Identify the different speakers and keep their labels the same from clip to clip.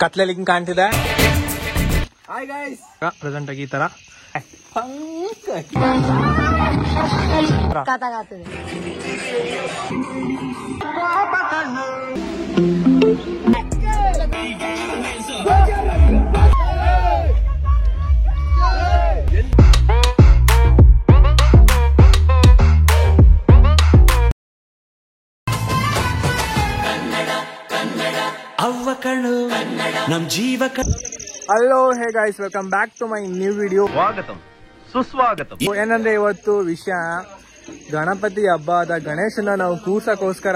Speaker 1: ಕತ್ಲೆಲಿ ಹಿಂಗ್ ಕಾಣ್ತಿದೆ. ಪ್ರೆಸೆಂಟ್ ಆಗಿ ಈ ತರ
Speaker 2: ನಮ್ ಜೀವ.
Speaker 1: Hello hey guys, welcome back to my new video.
Speaker 2: ಸ್ವಾಗತಂ ಸುಸ್ವಾಗತಂ.
Speaker 1: ಏನಂದ್ರೆ ಇವತ್ತು ವಿಷಯ ಗಣಪತಿ ಹಬ್ಬದ ಗಣೇಶನ ನಾವು ಕೂರ್ಸಕ್ಕೋಸ್ಕರ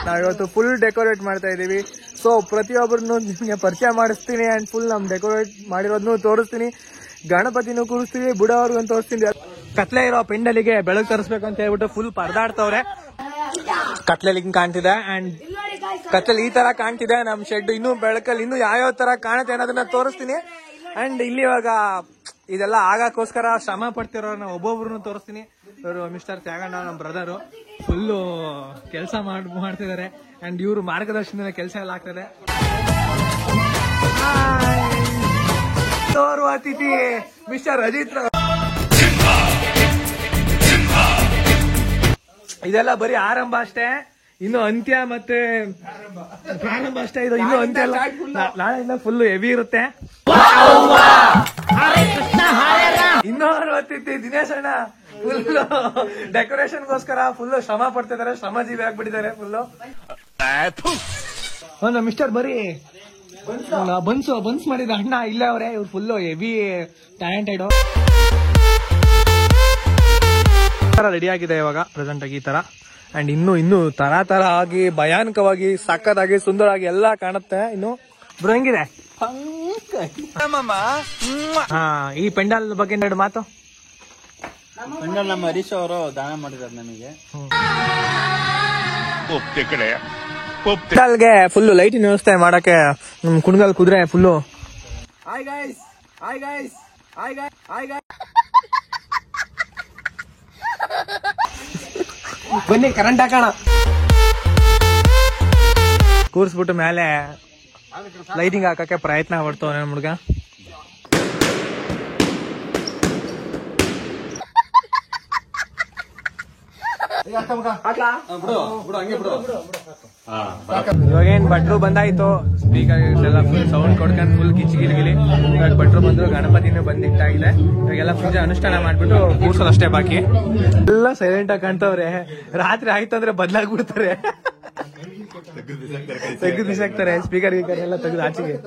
Speaker 1: ನಾವಿವತ್ತು ಫುಲ್ ಡೆಕೋರೇಟ್ ಮಾಡ್ತಾ ಇದೀವಿ. ಸೊ ಪ್ರತಿಯೊಬ್ಬರನ್ನು ನಿಮ್ಗೆ ಪರಿಚಯ ಮಾಡಿಸ್ತೀನಿ ಅಂಡ್ ಫುಲ್ ನಮ್ ಡೆಕೋರೇಟ್ ಮಾಡಿರೋದನ್ನು ತೋರಿಸ್ತೀನಿ. ಗಣಪತಿನೂ ಕೂರಿಸ್ತೀವಿ, ಬುಡವ್ರಿಗೂ ತೋರಿಸ್ತೀನಿ. ಕತ್ಲೆ ಇರೋ ಪೆಂಡಲಿಗೆ ಬೆಳಕು ತರಿಸ್ಬೇಕು ಅಂತ ಹೇಳ್ಬಿಟ್ಟು ಫುಲ್ ಪರದಾಡ್ತವ್ರೆ. ಕತ್ಲೆಲಿ ಹಿಂಗ್ ಕಾಣ್ತಿದೆ ಅಂಡ್ ಕತ್ಲೆಲಿ ಈ ತರ ಕಾಣ್ತಿದೆ ನಮ್ ಶೆಡ್. ಇನ್ನು ಬೆಳಕಲ್ಲಿ ಇನ್ನು ಯಾವ್ಯಾವ ತರ ಕಾಣುತ್ತೆ ಅನ್ನೋದನ್ನ ತೋರಿಸ್ತೀನಿ. ಅಂಡ್ ಇಲ್ಲಿ ಇವಾಗ ಇದೆಲ್ಲ ಆಗಕ್ಕೋಸ್ಕರ ಶ್ರಮ ಪಡ್ತಿರೋ ಒಬ್ಬೊಬ್ರು ತೋರಿಸ್ತೀನಿ. ಇವರು ಮಿಸ್ಟರ್ ತ್ಯಾಗಣ್ಣ, ನಮ್ಮ ಬ್ರದರು, ಫುಲ್ಲು ಕೆಲಸ ಮಾಡ್ತಿದ್ದಾರೆ. ಅಂಡ್ ಇವ್ರು ಮಾರ್ಗದರ್ಶನದ ಕೆಲಸ ಎಲ್ಲ ಆಗ್ತದೆ. ತೋರುವ ಅತಿಥಿ ಮಿಸ್ಟರ್ ಅಜಿತ್. ಇದೆಲ್ಲ ಬರೀ ಆರಂಭ ಅಷ್ಟೇ, ಇನ್ನು ಅಂತ್ಯ ಮತ್ತೆ ಪ್ರಾರಂಭ ಅಷ್ಟೇ. ಇದು ಇನ್ನು ಅಂತ್ಯ ಅಲ್ಲ, ನಾಳೆಯಿಂದ ಫುಲ್ ಹೆವಿ ಇರುತ್ತೆ. ಇನ್ನೂ ಅತಿಥಿ ದಿನೇಶ್ ಅಣ್ಣ ಫುಲ್ ಡೆಕೋರೇಷನ್ಗೋಸ್ಕರ ಫುಲ್ ಶ್ರಮ ಪಡ್ತಿದ್ದಾರೆ, ಶ್ರಮಜೀವಿ ಆಗ್ಬಿಟ್ಟಿದ್ದಾರೆ ಫುಲ್ಲು. ಮಿಸ್ಟರ್ ಬರೀ ಬನ್ಸ್ ಮಾಡಿದ ಅಣ್ಣ ಇಲ್ಲ ಅವ್ರೆ, ಇವ್ರು ಫುಲ್ಲು ಹೆವಿ ಟ್ಯಾಲೆಂಟೆಡ್. ರೆಡಿ ಆಗಿದೆ ಇವಾಗ ಪ್ರೆಸೆಂಟ್ ಆಗಿ ಈ ತರ. ಅಂಡ್ ಇನ್ನು ತರ ತರ ಆಗಿ ಭಯಾನಕವಾಗಿ ಸಕ್ಕತ್ತಾಗಿ ಸುಂದರವಾಗಿ ಎಲ್ಲ ಕಾಣುತ್ತೆ. ಇನ್ನು ಹೆಂಗಿದೆ ಈ ಪೆಂಡಾಲ್ ಬಗ್ಗೆ ಎರಡು ಮಾತು.
Speaker 3: ಪೆಂಡಾಲ್ ನಮ್ಮ ಹರೀಶ್ ಅವರು ದಾನ ಮಾಡಿದ್ದಾರೆ ನಮಗೆ.
Speaker 1: ಪೆಂಡಾಲ್ಗೆ ಫುಲ್ ಲೈಟಿನ ವ್ಯವಸ್ಥೆ ಮಾಡಕ್ಕೆ ನಮ್ ಕುಣಗಲ್ ಕುದುರೆ ಫುಲ್ಲು. ಬನ್ನಿ ಕರೆಂಟ್ ಹಾಕೋಣ. ಕೂರ್ಸ್ಬಿಟ್ಟು ಮೇಲೆ ಲೈಟಿಂಗ್ ಹಾಕಕ್ಕೆ ಪ್ರಯತ್ನ ಪಡ್ತವ ನನ್ ಹುಡ್ಗ. ಇವಾಗೇನ್ ಭಟ್ರು ಬಂದಾಯ್ತು, ಸ್ಪೀಕರ್ ಎಲ್ಲ ಫುಲ್ ಸೌಂಡ್ ಕೊಡ್ಕೊಂಡು ಫುಲ್ ಕಿಚ್ಚಿಗಿಲಿಗಿಲಿ. ಇವಾಗ ಭಟ್ರು ಬಂದ್ರು, ಗಣಪತಿನೂ ಬಂದಿಟ್ಟಾಗಿದೆ. ಇವಾಗೆಲ್ಲ ಪೂಜೆ ಅನುಷ್ಠಾನ ಮಾಡ್ಬಿಟ್ಟು ಕೂರ್ಸೋದಷ್ಟೇ ಬಾಕಿ. ಎಲ್ಲ ಸೈಲೆಂಟ್ ಆಗಿ ಕಾಣ್ತವ್ರೆ. ರಾತ್ರಿ ಆಯ್ತು ಅಂದ್ರೆ ಬದಲಾಗ್ಬಿಡ್ತಾರೆ, ತೆಗೆದು ಬಿಸಾಕ್ತಾರೆ ಸ್ಪೀಕರ್ ಗೀಕರ್ ಎಲ್ಲ ತೆಗೆದು ಆಚೆಗೆ.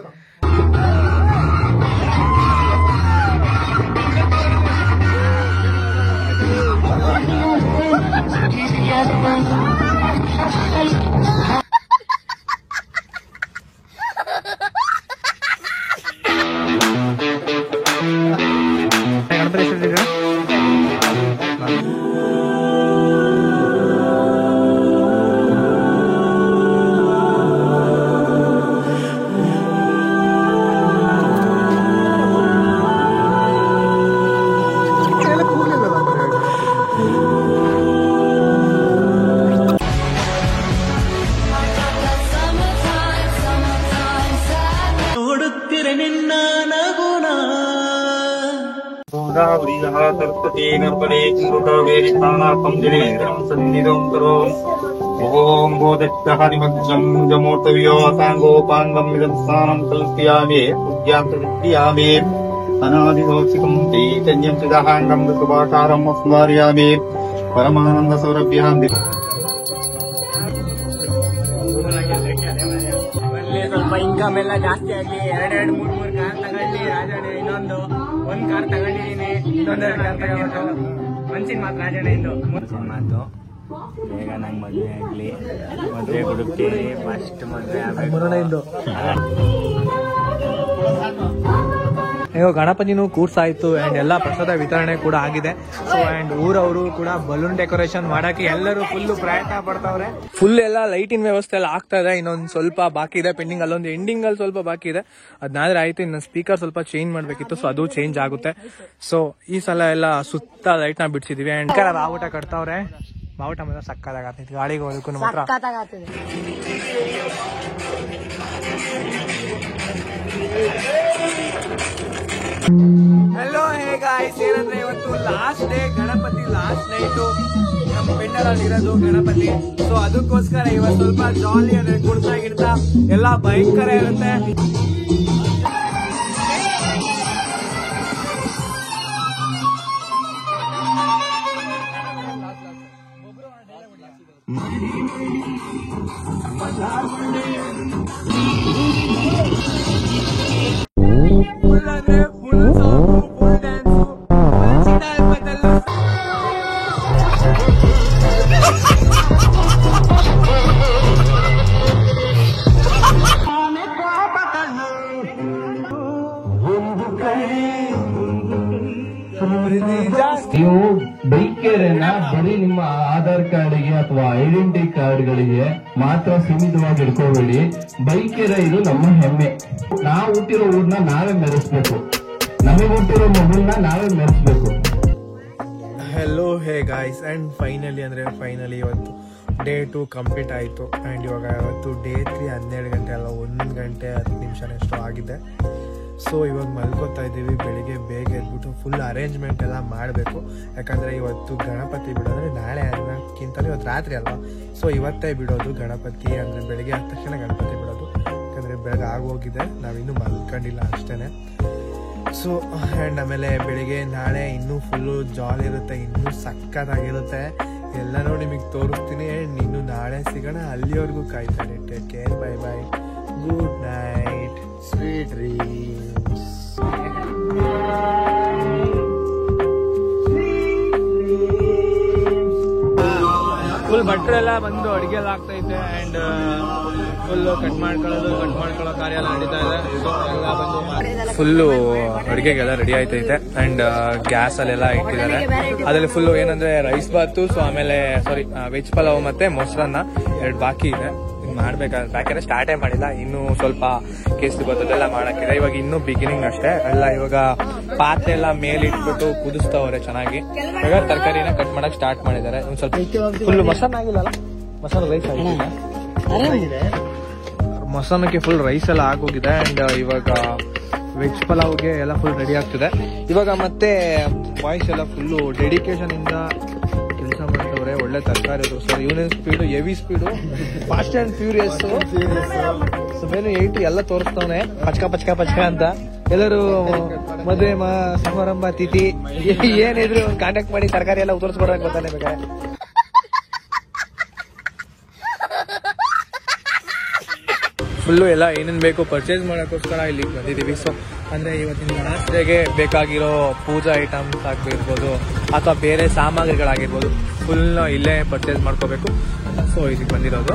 Speaker 4: ಓಂ ಗೋದತ್ತ ಹರಿಮಕ್ಷಂ ಜಮೋರ್ತವ್ಯೋಸಾಂಗೋಪಾಂಗಂ ವಿದಸ್ಥಾನಂ ಕಲ್ಪಿಯಾಮಿ ಪೂಜ್ಯಾಂತೃಪ್ತಿಯಾಮಿ ಅನಾದಿದೋಷಿಕಂ ಚೈತನ್ಯಂ ಚಿದಾಹಾಂಗಂ ಋತುಭಾಕಾರಂ ಸ್ಮಾರ್ಯಾಮಿ ಪರಮಾನಂದ ಸೌರಭ್ಯಾಂ.
Speaker 1: ಸ್ವಲ್ಪ ಇನ್ಕಮ್ ಎಲ್ಲ ಜಾಸ್ತಿ ಆಗಿ 2-3 ಕಾರ್ ತಗೊಂಡು ರಾಜಣ್ಣ ಒಂದ್ ಕಾರ್ ತಗೊಂಡಿದೀನಿ, ಇನ್ನೊಂದೆರಡು ಕಾರ್ ತಗೋಬೇಕು. ಮನ್ಸಿನ ಮಾತು ರಾಜಣ್ಣ ಇಂದು ಮಾತು. ಬೇಗ ನಂಗೆ ಮದುವೆ ಆಗ್ಲಿ, ಮದುವೆ ಹುಡುಕ್ತೀನಿ, ಫಸ್ಟ್ ಮದುವೆ ಆಗ್ಬೇಕು. ಇವಾಗ ಗಣಪತಿನೂ ಕೂರ್ಸಾಯ್ತು ಅಂಡ್ ಎಲ್ಲ ಪ್ರಸಾದ ವಿತರಣೆ ಕೂಡ ಆಗಿದೆ. ಸೊ ಅಂಡ್ ಊರವರು ಕೂಡ ಬಲೂನ್ ಡೆಕೋರೇಷನ್ ಮಾಡಕ್ಕೆ ಎಲ್ಲರೂ ಫುಲ್ ಪ್ರಯತ್ನ ಪಡ್ತಾವ್ರೆ. ಫುಲ್ ಎಲ್ಲ ಲೈಟಿನ ವ್ಯವಸ್ಥೆ ಎಲ್ಲ ಆಗ್ತಾ ಇದೆ. ಇನ್ನೊಂದು ಸ್ವಲ್ಪ ಬಾಕಿ ಇದೆ ಪೆಂಡಿಂಗ್. ಅಲ್ಲೊಂದು ಎಂಡಿಂಗ್ ಅಲ್ಲಿ ಸ್ವಲ್ಪ ಬಾಕಿ ಇದೆ, ಅದ್ನಾದ್ರೆ ಆಯ್ತು. ಇನ್ನು ಸ್ಪೀಕರ್ ಸ್ವಲ್ಪ ಚೇಂಜ್ ಮಾಡ್ಬೇಕಿತ್ತು, ಸೊ ಅದು ಚೇಂಜ್ ಆಗುತ್ತೆ. ಸೊ ಈ ಸಲ ಎಲ್ಲ ಸುತ್ತ ಲೈಟ್ ನ ಬಿಡ್ಸಿದೀವಿ. ಅಂಡ್ ಬಾವುಟ ಕಟ್ತಾವ್ರೆ. ಬಾವುಟ ಮಾತ್ರ ಸಕ್ಕದಾಗತ್ತೈತಿ, ಗಾಳಿಗೆ ಹೋದಕ್ಕೂ ಮಾತ್ರ ಹಲೋ ಹೇ ಗಾಯ್ಸ್, ಏನಂದ್ರೆ ಇವತ್ತು last day, Ganapati last night ನಮ್ಮ ಪೆಂಡಲಲ್ಲಿ ಇರೋದು ಗಣಪತಿ. ಸೊ ಅದಕ್ಕೋಸ್ಕರ ಇವತ್ತು ಸ್ವಲ್ಪ ಜಾಲಿ ಅಂದ್ರೆ ಕುಡ್ತಾ ಗಿಡ್ತಾ ಎಲ್ಲ ಭಯಂಕರ ಇರುತ್ತೆ. ಫುಲ್ ಅಂದ್ರೆ ಫುಲ್ ಸಾಂಗು, ಫುಲ್ ಡ್ಯಾನ್ಸು,
Speaker 5: ನೀವು ಬೈಕೇರನ್ನ ಬರೀ ನಿಮ್ಮ ಆಧಾರ್ ಕಾರ್ಡ್ಗೆ ಅಥವಾ ಐಡೆಂಟಿಟಿ ಕಾರ್ಡ್ಗಳಿಗೆ ಮಾತ್ರ ಸೀಮಿತವಾಗಿ ಇಟ್ಕೋಬೇಡಿ. ಬೈಕೇರ ಇದು ನಮ್ಮ ಹೆಮ್ಮೆ. ನಾವು ಹುಟ್ಟಿರೋ ಊರ್ನ ನಾವೇ ಮೆರೆಸ್ಬೇಕು, ನಮಗೆ ಹುಟ್ಟಿರೋ ಮಗುನ ನಾವೇ ಮೆರೆಸ್ಬೇಕು.
Speaker 1: Hello hey guys, and finally ಇವತ್ತು ಡೇ 2 ಕಂಪ್ಲೀಟ್ ಆಯಿತು. ಆ್ಯಂಡ್ ಇವಾಗ ಇವತ್ತು ಡೇ 3 12 ಗಂಟೆ ಅಲ್ಲ, 1 ಗಂಟೆ 10 ನಿಮಿಷನಷ್ಟು ಆಗಿದೆ. ಸೊ ಇವಾಗ ಮಲ್ಕೋತಾ ಇದ್ದೀವಿ. ಬೆಳಿಗ್ಗೆ ಬೇಗ ಎದ್ಬಿಟ್ಟು ಫುಲ್ ಅರೇಂಜ್ಮೆಂಟ್ ಎಲ್ಲ ಮಾಡಬೇಕು. ಯಾಕಂದರೆ ಇವತ್ತು ಗಣಪತಿ ಬಿಡೋದ್ರೆ ನಾಳೆ ಅನ್ನೋಕ್ಕಿಂತಲೂ ಇವತ್ತು ರಾತ್ರಿ ಅಲ್ವಾ. ಸೊ ಇವತ್ತೇ ಬಿಡೋದು ಗಣಪತಿ, ಅಂದರೆ ಬೆಳಿಗ್ಗೆ ಆದ ತಕ್ಷಣ ಗಣಪತಿ ಬಿಡೋದು. ಯಾಕಂದರೆ ಬೆಳಗ್ಗೆ ಆಗೋಗಿದೆ, ನಾವಿನ್ನೂ ಮಲ್ಕೊಂಡಿಲ್ಲ ಅಷ್ಟೇ. ಸೊ ಆ್ಯಂಡ್ ಆಮೇಲೆ ಬೆಳಿಗ್ಗೆ ನಾಳೆ ಇನ್ನೂ ಫುಲ್ಲು ಜಾಲಿ ಇರುತ್ತೆ, ಇನ್ನೂ ಸಕ್ಕತ್ತಾಗಿರುತ್ತೆ. ಎಲ್ಲನೂ ನಿಮಗೆ ತೋರಿಸ್ತೀನಿ. ಆ್ಯಂಡ್ ಇನ್ನು ನಾಳೆ ಸಿಗೋಣ. ಅಲ್ಲಿವರೆಗೂ ಕಾಯ್ತಾನೆ. Take care, bye bye, good night, sweet dreams. Full ಭಟ್ರೆಲ್ಲ ಬಂದು ಅಡುಗೆ ಎಲ್ಲ ಆಗ್ತೈತೆ. ಆ್ಯಂಡ್ ಫುಲ್ಲು ಕಟ್ ಮಾಡ್ಕೊಳ್ಳೋ ಕಾರ್ಯ ಎಲ್ಲ ನಡೀತಾ ಇದೆ. ಸೊ ಎಲ್ಲ ಬಂದು ಫುಲ್ಲು ಅಡುಗೆಗೆಲ್ಲ ರೆಡಿ ಆಯ್ತೈತೆ. ಆ್ಯಂಡ್ ಗ್ಯಾಸಲ್ಲೆಲ್ಲ ಇಟ್ಟಿದ್ದಾರೆ. ಅದರಲ್ಲಿ ಫುಲ್ಲು ಏನಂದರೆ ರೈಸ್ ಬಾತು, ಸೊ ಆಮೇಲೆ ವೆಜ್ ಪಲಾವ್ ಮತ್ತು ಮೊಸರನ್ನ 2 ಬಾಕಿ ಇದೆ. ಬೇಕಾದ್ರೆ ಸ್ಟಾರ್ಟೇ ಮಾಡಿಲ್ಲ, ಇನ್ನೂ ಸ್ವಲ್ಪ ಕೇಸರಿ ಬರ್ತದೆಲ್ಲ ಮಾಡಕ್ಕಿದೆ. ಇವಾಗ ಇನ್ನೂ ಬಿಗಿನಿಂಗ್ ಅಷ್ಟೇ ಎಲ್ಲ. ಇವಾಗ ಪಾತ್ರೆ ಎಲ್ಲ ಮೇಲಿಟ್ಬಿಟ್ಟು ಕುದಿಸ್ತವ್ರೆ ಚೆನ್ನಾಗಿ. ಇವಾಗ ತರಕಾರಿನ ಕಟ್ ಮಾಡಕ್ ಸ್ಟಾರ್ಟ್ ಮಾಡಿದ್ದಾರೆ. ಒಂದ್ ಸ್ವಲ್ಪ ಫುಲ್ ಮೊಸರನ್ನ ಆಗಿಲ್ಲಲ್ಲ, ಮೊಸರು ರೈಸ್ ಆಗಿದೆ. ಮೊಸರನ್ನಕ್ಕೆ ಫುಲ್ ರೈಸ್ ಎಲ್ಲ ಆಗೋಗಿದೆ. ಅಂಡ್ ಇವಾಗ ವೆಜ್ ಪಲಾವ್ಗೆ ಎಲ್ಲ ಫುಲ್ ರೆಡಿ ಆಗ್ತಿದೆ. ಇವಾಗ ಮತ್ತೆ ಬಾಯ್ಸ್ ಎಲ್ಲ ಫುಲ್ಲು ಡೆಡಿಕೇಶನ್ ಇಂದ ಕೆಲಸ ಮಾಡ್ತವ್ರೆ. ಒಳ್ಳೆ ತರಕಾರಿ ತೋರಿಸ್ತಾರೆ. Union speed, heavy speed, fast and furious, seven 8 ಎಲ್ಲ ತೋರಿಸ್ತವನೆ. ಪಚ್ಕ ಅಂತ. ಎಲ್ಲರೂ ಮದುವೆ ಸಮಾರಂಭ ತಿಥಿ ಏನಿದ್ರು ಕಾಂಟ್ಯಾಕ್ಟ್ ಮಾಡಿ ತರಕಾರಿ ಎಲ್ಲ ತೋರಿಸ್ಕೊಡಕ್ ಗೊತ್ತಾನೆ ಬೇಕಾದ್ರೆ. ಫುಲ್ಲು ಎಲ್ಲ ಏನೇನು ಬೇಕು ಪರ್ಚೇಸ್ ಮಾಡೋಕ್ಕೋಸ್ಕರ ಇಲ್ಲಿಗೆ ಬಂದಿದ್ದೀವಿ. ಸೊ ಅಂದರೆ ಇವತ್ತಿನ ಲಾಸ್ಟ್ ಡೇಗೆ ಬೇಕಾಗಿರೋ ಪೂಜಾ ಐಟಮ್ಸ್ ಆಗಿರ್ಬೋದು ಅಥವಾ ಬೇರೆ ಸಾಮಗ್ರಿಗಳಾಗಿರ್ಬೋದು ಫುಲ್ ಇಲ್ಲೇ ಪರ್ಚೇಸ್ ಮಾಡ್ಕೋಬೇಕು. ಸೊ ಇದಕ್ಕೆ ಬಂದಿರೋದು.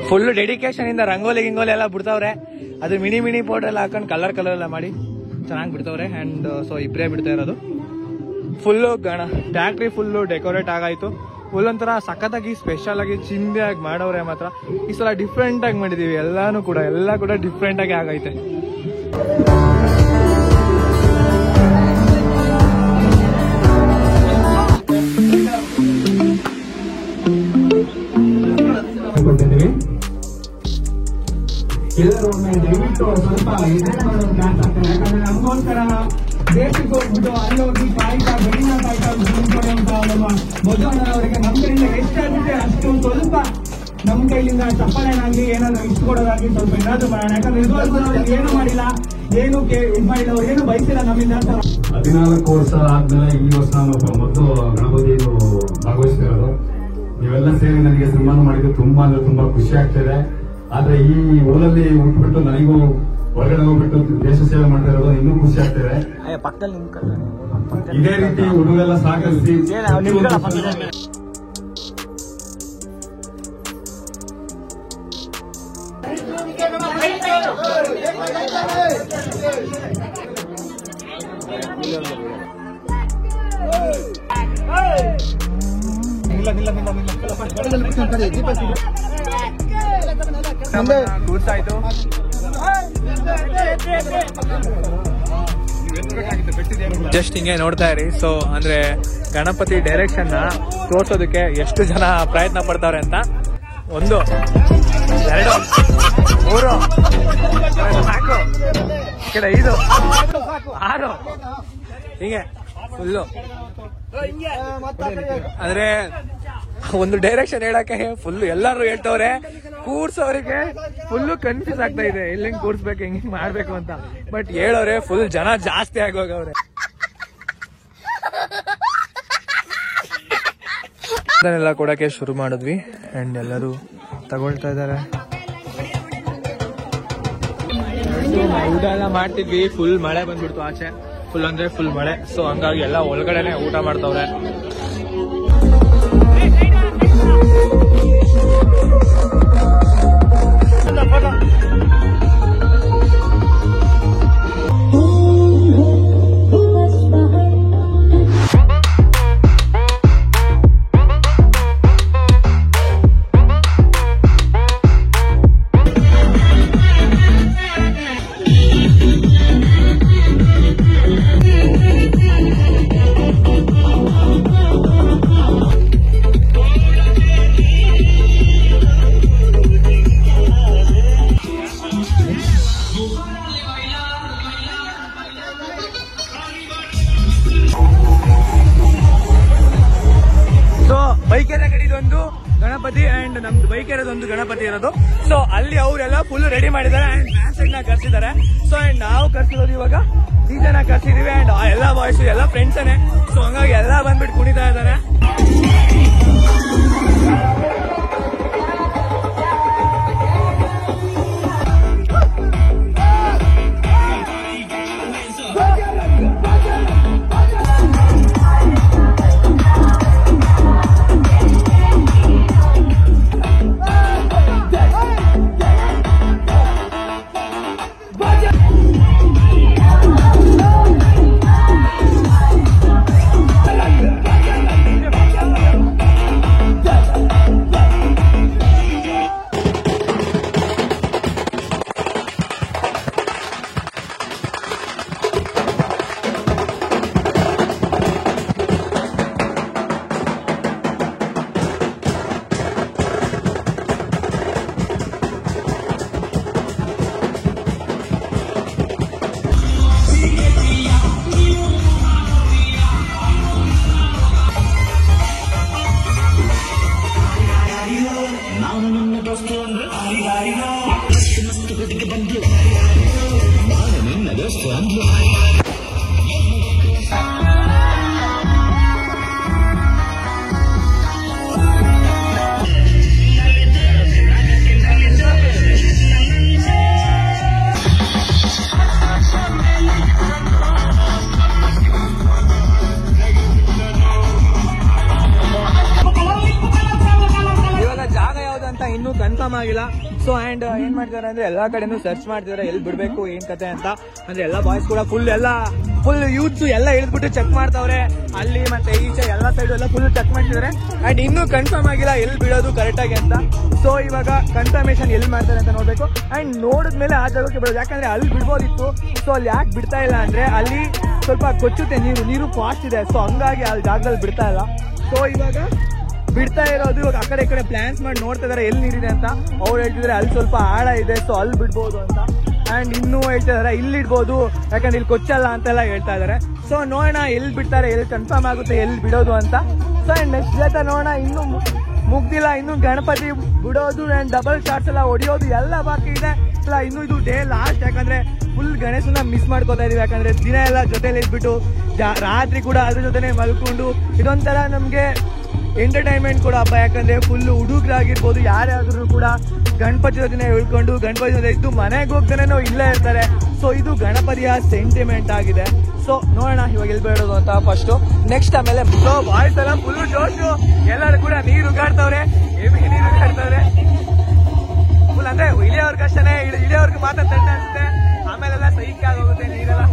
Speaker 1: ಫುಲ್ಲು ಡೆಡಿಕೇಶನ್ ಇಂದ ರಂಗೋಲಿ ಗಿಂಗೋಲಿ ಎಲ್ಲ ಬಿಡ್ತಾವ್ರೆ. ಅದು ಮಿನಿ ಪೌಡರ್ ಎಲ್ಲ ಹಾಕೊಂಡು ಕಲರ್ ಎಲ್ಲ ಮಾಡಿ ಚೆನ್ನಾಗಿ ಬಿಡ್ತವ್ರೆ. ಆ್ಯಂಡ್ ಸೊ ಇಬ್ಬರೇ ಬಿಡ್ತಾ ಇರೋದು. ಫುಲ್ಲು ಟ್ಯಾಕ್ಟ್ರಿ ಫುಲ್ಲು ಡೆಕೋರೇಟ್ ಆಗಾಯ್ತು. ಫುಲ್ ಒಂಥರ ಸಖತ್ತಾಗಿ ಸ್ಪೆಷಲ್ ಆಗಿ ಚಿಂದಿಯಾಗಿ ಮಾಡವ್ರೆ. ಮಾತ್ರ ಈ ಸಲ ಡಿಫ್ರೆಂಟ್ ಆಗಿ ಮಾಡಿದೀವಿ. ಎಲ್ಲ ಕೂಡ ಡಿಫ್ರೆಂಟ್ ಆಗಿ ಆಗೈತೆ.
Speaker 5: ಎಲ್ಲರೂ ದಯವಿಟ್ಟು ಸ್ವಲ್ಪ ಎದುರು ಮಾಡೋದು ಚಾನ್ಸ್ ಆಗ್ತದೆ. ಯಾಕಂದ್ರೆ ನಮಗೋಸ್ಕರ ದೇಶಕ್ಕೆ ಹೋಗ್ಬಿಟ್ಟು ಅಲ್ಲೋಗಿ ಗಡಿನ ಕಾಯ್ತಾ ನಮ್ಮ ಮೊದಲವರಿಗೆ ನಮ್ಮ ಕಡೆಯಿಂದ ಎಷ್ಟಾಗುತ್ತೆ ಅಷ್ಟು ಸ್ವಲ್ಪ ನಮ್ಮ ಕೈಲಿಂದ ಚಪ್ಪಾಳೆನಾಗ್ಲಿ ಏನಾದ್ರು ಇಷ್ಟುಕೊಡೋದಾಗ್ಲಿ ಸ್ವಲ್ಪ ಏನಾದ್ರು ಮಾಡೋಣ. ಯಾಕಂದ್ರೆ ಇದುವರೆಗೂ ನಾವು ಏನು ಮಾಡಿಲ್ಲ, ಏನು ಇದು ಮಾಡಿಲ್ಲ, ಅವ್ರು ಏನು ಬಯಸಿಲ್ಲ ನಮ್ಮಿಂದ.
Speaker 6: 14 ವರ್ಷ ಆದ್ಮೇಲೆ ಈ ವರ್ಷ ನಾವು ಮೊದಲು ಗಣಪತಿಯನ್ನು ಭಾಗವಹಿಸ್ತಿರೋದು. ನೀವೆಲ್ಲ ಸೇರಿ ನನಗೆ ಸನ್ಮಾನ ಮಾಡಿದ್ದು ತುಂಬಾ ಅಂದ್ರೆ ತುಂಬಾ ಖುಷಿ ಆಗ್ತಿದೆ. ಆದ್ರೆ ಈ ಊರಲ್ಲಿ ಹುಟ್ಬಿಟ್ಟು ನನಗೂ ಹೊರಗಡೆ ಹೋಗ್ಬಿಟ್ಟು ದೇಶ ಸೇವೆ ಮಾಡ್ತಾ ಇರೋದು ಇನ್ನೂ ಖುಷಿ ಆಗ್ತಿದೆ. ಇದೇ ರೀತಿ ಹುಡುಗರೆಲ್ಲ ಸಹಕರಿಸಿ
Speaker 1: ಕೂರ್ಸಾಯ್ತು. ಜಸ್ಟ್ ಹಿಂಗೆ ನೋಡ್ತಾ ಇರಿ. ಸೊ ಅಂದ್ರೆ ಗಣಪತಿ ಡೈರೆಕ್ಷನ್ ನ ತೋರ್ಸೋದಕ್ಕೆ ಎಷ್ಟು ಜನ ಪ್ರಯತ್ನ ಪಡ್ತಾವ್ರೆ ಅಂತ. 1 2 3 4 5 6 ಹೀಗೆ ಫುಲ್ಲು. ಅಂದ್ರೆ ಒಂದು ಡೈರೆಕ್ಷನ್ ಹೇಳಕ್ಕೆ ಫುಲ್ ಎಲ್ಲಾರು ಹೇಳ್ತವ್ರೆ, ಕೂರ್ಸೋರಿಗೆ ಫುಲ್ಲು ಕನ್ಫ್ಯೂಸ್ ಆಗ್ತಾ ಇದೆ, ಎಲ್ಲಿಂಗ್ ಕೂರ್ಸ್ಬೇಕು ಹೆಂಗ್ ಮಾಡ್ಬೇಕು ಅಂತ. ಬಟ್ ಹೇಳೋರೆ ಫುಲ್ ಜನ ಜಾಸ್ತಿ ಆಗೋಗವ್ರೆ. ಅದನ್ನೆಲ್ಲ ಕೊಡಕ್ಕೆ ಶುರು ಮಾಡಿದ್ವಿ ಅಂಡ್ ಎಲ್ಲರೂ ತಗೊಳ್ತಾ ಇದಾರೆ. ಊಟ ಎಲ್ಲ ಮಾಡ್ತಿದ್ವಿ, ಫುಲ್ ಮಳೆ ಬಂದ್ಬಿಡ್ತು ಆಚೆ, ಫುಲ್ ಅಂದ್ರೆ ಫುಲ್ ಮಳೆ. ಸೊ ಹಂಗಾಗಿ ಎಲ್ಲ ಒಳಗಡೆನೆ ಊಟ ಮಾಡ್ತವ್ರೆ. ಬೈಕೆರೆ ಕಡೆದೊಂದು ಗಣಪತಿ ಅಂಡ್ ನಮ್ದು ಬೈಕೆರೆದೊಂದು ಗಣಪತಿ ಇರೋದು. ಸೊ ಅಲ್ಲಿ ಅವರೆಲ್ಲ ಫುಲ್ ರೆಡಿ ಮಾಡಿದ್ದಾರೆ ಅಂಡ್ ಡ್ಯಾನ್ಸ್ ನ ಕರ್ಸಿದ್ದಾರೆ. ಸೊ ಅಂಡ್ ನಾವು ಕರ್ಸಿರೋದು ಇವಾಗ ಡಿಜೆನ ಕರ್ಸಿದೀವಿ ಅಂಡ್ ಎಲ್ಲ ಬಾಯ್ಸ್ ಎಲ್ಲ ಫ್ರೆಂಡ್ಸನೇ. ಸೊ ಹಂಗಾಗಿ ಎಲ್ಲ ಬಂದ್ಬಿಟ್ಟು ಕುಣಿತಾ ಇದ್ದಾರೆ. ಇನ್ನೂ ಕನ್ಫರ್ಮ್ ಆಗಿಲ್ಲ. ಸೊ ಅಂಡ್ ಏನ್ ಮಾಡ್ತಿದಾರೆ ಅಂದ್ರೆ ಎಲ್ಲಾ ಕಡೆನೂ ಸರ್ಚ್ ಮಾಡ್ತಿದಾರೆ ಎಲ್ಲಿ ಬಿಡ್ಬೇಕು ಏನ್ ಕತೆ ಅಂತ. ಅಂದ್ರೆ ಎಲ್ಲಾ ಬಾಯ್ಸ್ ಕೂಡ ಫುಲ್ ಯೂತ್ಸ್ ಎಲ್ಲ ಇಳಿದ್ಬಿಟ್ಟು ಚೆಕ್ ಮಾಡ್ತಾವ್ರೆ, ಅಲ್ಲಿ ಮತ್ತೆ ಈಚೆ ಎಲ್ಲಾ ಸೈಡ್ ಎಲ್ಲ ಫುಲ್ ಚೆಕ್ ಮಾಡ್ತಿದಾರೆ. ಅಂಡ್ ಇನ್ನೂ ಕನ್ಫರ್ಮ್ ಆಗಿಲ್ಲ ಎಲ್ಲಿ ಬಿಡೋದು ಕರೆಕ್ಟ್ ಆಗಿ ಅಂತ. ಸೊ ಇವಾಗ ಕನ್ಫರ್ಮೇಶನ್ ಎಲ್ಲಿ ಮಾಡ್ತಾರೆ ಅಂತ ನೋಡ್ಬೇಕು ಅಂಡ್ ನೋಡಿದ್ಮೇಲೆ ಆ ಜಾಗಕ್ಕೆ ಬಿಡೋದು. ಯಾಕಂದ್ರೆ ಅಲ್ಲಿ ಬಿಡ್ಬೋದಿತ್ತು, ಸೊ ಅಲ್ಲಿ ಯಾಕೆ ಬಿಡ್ತಾ ಇಲ್ಲ ಅಂದ್ರೆ ಅಲ್ಲಿ ಸ್ವಲ್ಪ ಕೊಚ್ಚುತ್ತೆ, ನೀರು ಫಾಸ್ಟ್ ಇದೆ. ಸೊ ಹಂಗಾಗಿ ಅಲ್ಲಿ ಜಾಗದಲ್ಲಿ ಬಿಡ್ತಾ ಇಲ್ಲ. ಸೊ ಇವಾಗ ಬಿಡ್ತಾ ಇರೋದು ಇವಾಗ ಆ ಕಡೆ ಈ ಕಡೆ ಪ್ಲಾನ್ಸ್ ಮಾಡಿ ನೋಡ್ತಾ ಇದಾರೆ ಎಲ್ಲಿ ನೀರಿದೆ ಅಂತ. ಅವ್ರು ಹೇಳ್ತಿದ್ರೆ ಅಲ್ಲಿ ಸ್ವಲ್ಪ ಆಳ ಇದೆ, ಸೊ ಅಲ್ಲಿ ಬಿಡ್ಬೋದು ಅಂತ. ಅಂಡ್ ಇನ್ನೂ ಹೇಳ್ತಾ ಇದಾರೆ ಇಲ್ಲಿ ಇಡ್ಬೋದು ಯಾಕಂದ್ರೆ ಇಲ್ಲಿ ಕೊಚ್ಚಲ್ಲ ಅಂತೆಲ್ಲ ಹೇಳ್ತಾ ಇದಾರೆ. ಸೊ ನೋಡೋಣ ಎಲ್ಲಿ ಬಿಡ್ತಾರೆ, ಎಲ್ಲಿ ಕನ್ಫರ್ಮ್ ಆಗುತ್ತೆ ಎಲ್ಲಿ ಬಿಡೋದು ಅಂತ. ಸೊ ಅಂಡ್ ನೆಕ್ಸ್ಟ್ ಜೊತೆ ನೋಡೋಣ, ಇನ್ನೂ ಮುಗ್ದಿಲ್ಲ, ಇನ್ನು ಗಣಪತಿ ಬಿಡೋದು ಅಂಡ್ ಡಬಲ್ ಶಾಟ್ಸ್ ಎಲ್ಲ ಹೊಡಿಯೋದು ಎಲ್ಲ ಬಾಕಿ ಇದೆ. ಇನ್ನು ಇದು ಡೇ ಲಾಸ್ಟ್, ಯಾಕಂದ್ರೆ ಫುಲ್ ಗಣೇಶನ ಮಿಸ್ ಮಾಡ್ಕೋತಾ ಇದೀವಿ. ಯಾಕಂದ್ರೆ ದಿನ ಎಲ್ಲ ಜೊತೆಲಿ ಇದ್ಬಿಟ್ಟು ರಾತ್ರಿ ಕೂಡ ಅದ್ರ ಜೊತೆನೆ ಮಲ್ಕೊಂಡು ಇದೊಂಥರ ನಮ್ಗೆ ಎಂಟರ್ಟೈನ್ಮೆಂಟ್ ಕೂಡ ಹಬ್ಬ. ಯಾಕಂದ್ರೆ ಫುಲ್ ಹುಡುಗರಾಗಿರ್ಬೋದು ಯಾರಾದ್ರೂ ಕೂಡ ಗಣಪತಿ ಜೊತೆ ಉಳ್ಕೊಂಡು ಗಣಪತಿ ಜೊತೆ ಇದ್ದು ಮನೆಗೆ ಹೋಗ್ತಾನೆ ಇಲ್ಲೇ ಇರ್ತಾರೆ. ಸೊ ಇದು ಗಣಪತಿಯ ಸೆಂಟಿಮೆಂಟ್ ಆಗಿದೆ. ಸೊ ನೋಡೋಣ ಇವಾಗ ಎಲ್ಲಿ ಬೇಡೋದು ಅಂತ ಫಸ್ಟ್. ನೆಕ್ಸ್ಟ್ ಆಮೇಲೆ ಬಾಯ್ಸ್ ಎಲ್ಲ ಫುಲ್ ಜೋಶು, ಎಲ್ಲರೂ ಕೂಡ ನೀರು ಉಗಾಡ್ತವ್ರೆ, ನೀರು ಉಗಾಡ್ತವ್ರೆ ಫುಲ್. ಅಂದ್ರೆ ಇಳಿಯೋರ್ಗೆ ಅಷ್ಟೇ, ಇಳಿಯೋರ್ಗೆ ಮಾತ್ರ ತಣ್ಣ ಅನ್ಸುತ್ತೆ, ಆಮೇಲೆಲ್ಲ ಸೈಕ್ ಆಗೋಗುತ್ತೆ ನೀರೆಲ್ಲ.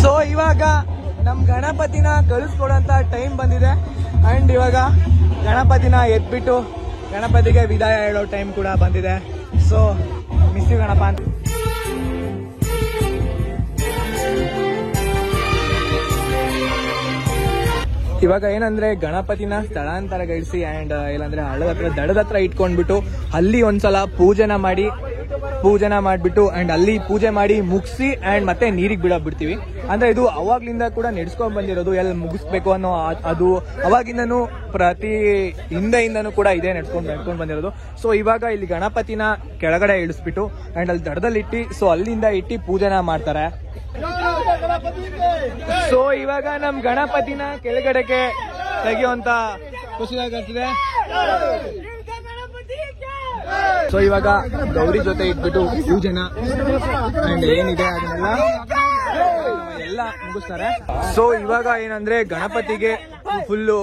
Speaker 1: ಸೊ ಇವಾಗ ನಮ್ ಗಣಪತಿನ ಕಳಿಸ್ಕೊಡೋಂತ ಟೈಮ್ ಬಂದಿದೆ ಅಂಡ್ ಇವಾಗ ಗಣಪತಿನ ಎತ್ಬಿಟ್ಟು ಗಣಪತಿಗೆ ವಿದಾಯ ಹೇಳೋ ಟೈಮ್ ಕೂಡ ಬಂದಿದೆ. ಸೊ ಮಿಸ್ ಯು ಗಣಪ ಅಂತ. ಇವಾಗ ಏನಂದ್ರೆ ಗಣಪತಿನ ಸ್ಥಳಾಂತರಗೊಳಿಸಿ ಅಂಡ್ ಇಲ್ಲಾಂದ್ರೆ ಹಳ್ಳದ ಹತ್ರ ದಡದ ಹತ್ರ ಇಟ್ಕೊಂಡ್ಬಿಟ್ಟು ಅಲ್ಲಿ ಒಂದ್ಸಲ ಪೂಜೆನ ಮಾಡ್ಬಿಟ್ಟು ಅಂಡ್ ಅಲ್ಲಿ ಪೂಜೆ ಮಾಡಿ ಮುಗಿಸಿ ಅಂಡ್ ಮತ್ತೆ ನೀರಿಗೆ ಬಿಡ್ತೀವಿ. ಅಂದ್ರೆ ಇದು ಅವಾಗ್ಲಿಂದ ಕೂಡ ನಡೆಸ್ಕೊಂಡ್ ಬಂದಿರೋದು, ಎಲ್ಲಿ ಮುಗಿಸ್ಬೇಕು ಅನ್ನೋ ಅದು ಅವಾಗಿಂದನೂ ಪ್ರತಿ ಹಿಂದೆಯಿಂದನೂ ಕೂಡ ಇದೇ ನಡ್ಕೊಂಡ್ ಬಂದಿರೋದು. ಸೊ ಇವಾಗ ಇಲ್ಲಿ ಗಣಪತಿನ ಕೆಳಗಡೆ ಇಳಿಸ್ಬಿಟ್ಟು ಅಂಡ್ ಅಲ್ಲಿ ದಡದಲ್ಲಿ ಇಟ್ಟು ಸೊ ಅಲ್ಲಿಂದ ಇಟ್ಟು ಪೂಜೆನ ಮಾಡ್ತಾರೆ. ಸೊ ಇವಾಗ ನಮ್ ಗಣಪತಿನ ಕೆಳಗಡೆಗೆ ತೆಗೆಯುವಂತ ಖುಷಿ ಆಗ್ತಿದೆ. ಸೊ ಇವಾಗ ಗೌರಿ ಜೊತೆ ಇಟ್ಬಿಟ್ಟು ಪೂಜೆನ ಅಂಡ್ ಏನಿದೆ ಅದನ್ನೆಲ್ಲ ಎಲ್ಲ ಮುಗಿಸ್ತಾರೆ. ಸೊ ಇವಾಗ ಏನಂದ್ರೆ ಗಣಪತಿಗೆ ಫುಲ್ಲು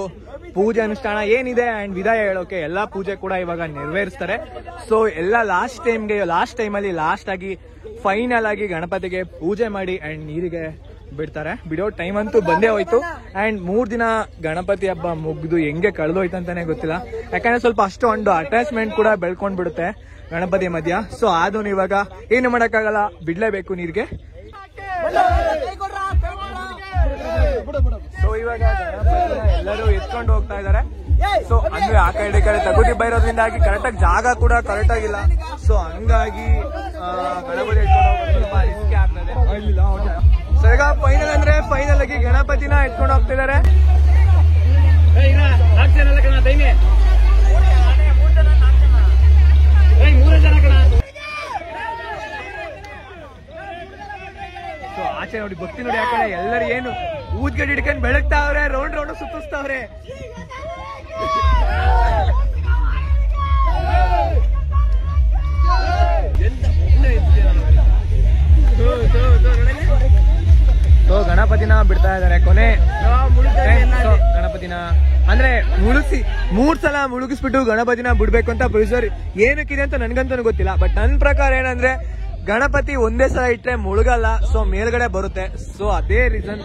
Speaker 1: ಪೂಜೆ ಅನುಷ್ಠಾನ ಏನಿದೆ ಅಂಡ್ ವಿದಾಯ ಹೇಳೋಕೆ ಎಲ್ಲಾ ಪೂಜೆ ಕೂಡ ಇವಾಗ ನೆರವೇರಿಸ್ತಾರೆ. ಸೊ ಎಲ್ಲ ಲಾಸ್ಟ್ ಟೈಮಲ್ಲಿ ಲಾಸ್ಟ್ ಆಗಿ ಫೈನಲ್ ಆಗಿ ಗಣಪತಿಗೆ ಪೂಜೆ ಮಾಡಿ ಅಂಡ್ ನೀರಿಗೆ ಬಿಡ್ತಾರೆ. ಬಿಡೋ ಟೈಮ್ ಅಂತೂ ಬಂದೇ ಹೋಯ್ತು ಅಂಡ್ 3 ದಿನ ಗಣಪತಿ ಹಬ್ಬ ಮುಗ್ದು ಹೆಂಗೆ ಕಳೆದೋಯ್ತು ಅಂತಾನೆ ಗೊತ್ತಿಲ್ಲ. ಯಾಕಂದ್ರೆ ಸ್ವಲ್ಪ ಅಷ್ಟು ಒಂದು ಅಟ್ಯಾಚ್ಮೆಂಟ್ ಕೂಡ ಬೆಳ್ಕೊಂಡ್ ಬಿಡುತ್ತೆ ಗಣಪತಿ ಮಧ್ಯ. ಸೊ ಅದನ್ನು ಇವಾಗ ಏನು ಮಾಡಕ್ಕಾಗಲ್ಲ, ಬಿಡ್ಲೇಬೇಕು ನೀರಿಗೆ. ಸೊ ಇವಾಗ ಗಣಪತಿನ ಎಲ್ಲರೂ ಎತ್ಕೊಂಡು ಹೋಗ್ತಾ ಇದಾರೆ. ಸೊ ಅಂದ್ರೆ ಆ ಕಡೆ ತಗುದಿ ಬೈರೋದ್ರಿಂದಾಗಿ ಕರೆಕ್ಟಾಗಿ ಜಾಗ ಕೂಡ ಕರೆಕ್ಟ್ ಆಗಿಲ್ಲ. ಸೊ ಹಂಗಾಗಿ ಗಣಪತಿ ಎತ್ಕೊಂಡು ಹೋಗೋದು ಸ್ವಲ್ಪ ರಿಸ್ಕ್ ಆಗ್ತದೆ. ಸೊ ಈಗ ಫೈನಲ್ ಆಗಿ ಗಣಪತಿನ ಎತ್ಕೊಂಡು ಹೋಗ್ತಿದ್ದಾರೆ. ಸೊ ಆಚೆ ನೋಡಿ ಭಕ್ತಿ ನೋಡಿ, ಯಾಕಂದ್ರೆ ಎಲ್ಲರೂ ಏನು ಊದ್ಗಡ್ಡಿ ಹಿಡ್ಕೊಂಡು ಬೆಳಗ್ತಾವ್ರೆ, ರೌಂಡ್ ಸುತ್ತಿಸ್ತಾವ್ರೆ. ಸೊ ಗಣಪತಿನ ಬಿಡ್ತಾ ಇದಾರೆ. ಕೊನೆ ಗಣಪತಿನ ಅಂದ್ರೆ ಮುಳುಗಿಸಿ 3 ಸಲ ಮುಳುಗಿಸ್ಬಿಟ್ಟು ಗಣಪತಿನ ಬಿಡ್ಬೇಕು ಅಂತ ಪ್ರೊಡ್ಯೂಸರ್ ಏನಕ್ಕಿದೆ ಅಂತ ನನ್ಗಂತೂ ಗೊತ್ತಿಲ್ಲ. ಬಟ್ ನನ್ನ ಪ್ರಕಾರ ಏನಂದ್ರೆ ಗಣಪತಿ ಒಂದೇ ಸಲ ಇಟ್ರೆ ಮುಳುಗಲ್ಲ, ಸೊ ಮೇಲ್ಗಡೆ ಬರುತ್ತೆ. ಸೊ ಅದೇ ರೀಸನ್.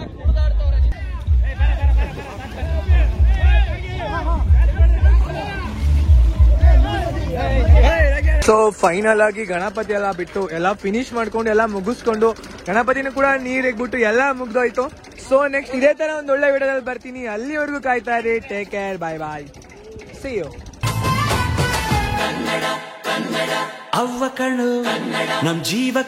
Speaker 1: ಸೊ ಫೈನಲ್ ಆಗಿ ಗಣಪತಿ ಎಲ್ಲ ಬಿಟ್ಟು ಎಲ್ಲ ಫಿನಿಶ್ ಮಾಡ್ಕೊಂಡು ಎಲ್ಲ ಮುಗಿಸ್ಕೊಂಡು ಗಣಪತಿನೂ ಕೂಡ ನೀರಿಗೆ ಬಿಟ್ಟು ಎಲ್ಲ ಮುಗ್ದೋಯ್ತು. ಸೊ ನೆಕ್ಸ್ಟ್ ಇದೇ ತರ ಒಂದು ಒಳ್ಳೆ ವಿಡಿಯೋದಲ್ಲಿ ಬರ್ತೀನಿ. ಅಲ್ಲಿವರೆಗೂ ಕಾಯ್ತಾ ಇರಿ. Take care, bye. See you.
Speaker 7: ಅವ್ವ ಕಣ್ಣು ನಮ್ ಜೀವ